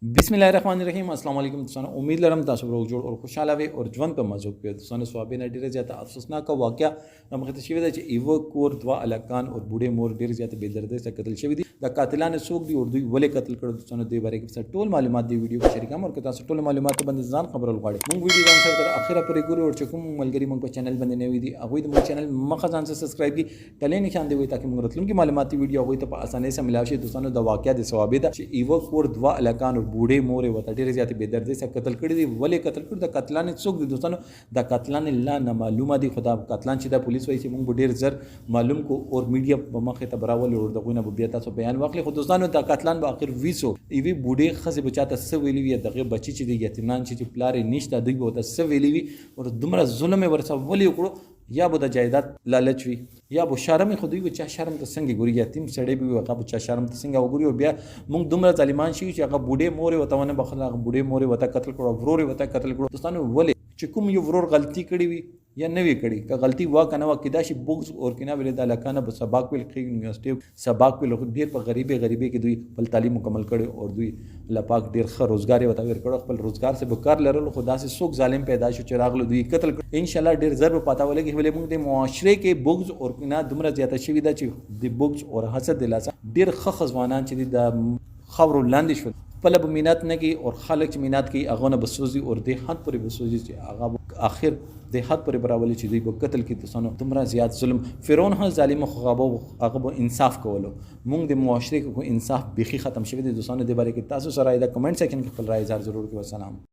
बिस्मिल्लाहिर्रहमानिर्रहीम अस्सलाम वालेकुम दोस्तों। उम्मीद लरम तासु रोग जोड़ और खुशहाल वे और ژوند په مزو کې دوستانو سوابینه ډیره زیاته افسوسناک واقعیا مخته شوی دی چې ایو کور دوا الکان او بوډه مور ډیره زیاته بے دردی سره قتل شوی دي د قاتلانو څوک دي اور دوی ولې قتل کړو دوستانو دې باره کې ټول معلومات دی ویډیو کې شریکم او تاسو ټول معلومات باندې ځان خبرول غواړئ موږ ویډیو ځان سره تر اخره پورې ګورو او چې کوم ملګری موږ په چینل باندې نه وي دي هغه د موږ چینل مخه ځان سره سبسکرایب کی ټلې نشان دی وي تاکي موږ راتلونکي معلوماتي ویډیو هغه ته په اسانۍ سره ملاوي شي دوستانو د واقعیا د ثوابه ده چې ایو کور دوا الکان او بوډه مور وته ډیره زیاته بے دردی سره قتل کړی دی ولې قتل کړ د قتلان څوک دي دوستانو د قتلان لا نه معلومه دي خدا قتلان چې د پولیس وایي چې موږ ډیر زر معلوم کو اور میډیا په مخه ته براول اور دغه نه بیا تاسو بیان واخلي خو دوستانو د قتلان په اخر 20 ایوی بوډه خزه بچاته سو ویلی وی دغه بچی چې د یتیمان چې پلار نشته دوی به تاسو ویلی وی اور دومره ظلم ورسره ولې وکړو یا به د جایداد لالچ وي یا به شرم خودی و چا شرم ته څنګه ګوري یتیم سړی به هغه به چا شرم ته څنګه وګوري او بیا موږ دومره ظالمان شي چې هغه بوډه مور وته ونه بخلا بوډه مور وته قتل کړو ورور وته قتل کړو دوستانو ولې چې کوم یو ورور غلطي کړې وي یا نه وی کړي که غلطي وا کنه وا کدا شي بوګز اور کنا ولې د لکانه په سباق ویل خې یونیورسيټي سباق ویل ډیر په غریبي کې دوی خپل تعلیم مکمل کړي او دوی الله پاک ډیر ښه روزګار وته ور کړو خپل روزګار سے بکار لرلو خدا سے سوک ظالم پیدا شو چراغ دوی قتل ان شاء الله ډیر ضرب پتا ولګي ولې موږ د معاشره کې بوګز اور کنا دومره زیاته شوی دا چې د بوګز اور حسد دلاسه ډیر ښه خزوانان چې د خبرو لاندې شول پله به مینات نه کوي او خلک چې مینات کوي هغه نه بسوزي او د حد پورې بسوزي چې هغه آخر د حد پورې براولي چې دوی په قتل کې دوستانو دومره زیات ظلم فرعون هم ظالم خو هغه انصاف کولو موږ د معاشره کې انصاف بيخي ختم شوی دی دوستانو د باره کې تاسو سره د کمنټ سیکشن کې خپل رائے ضرور کړئ. والسلام.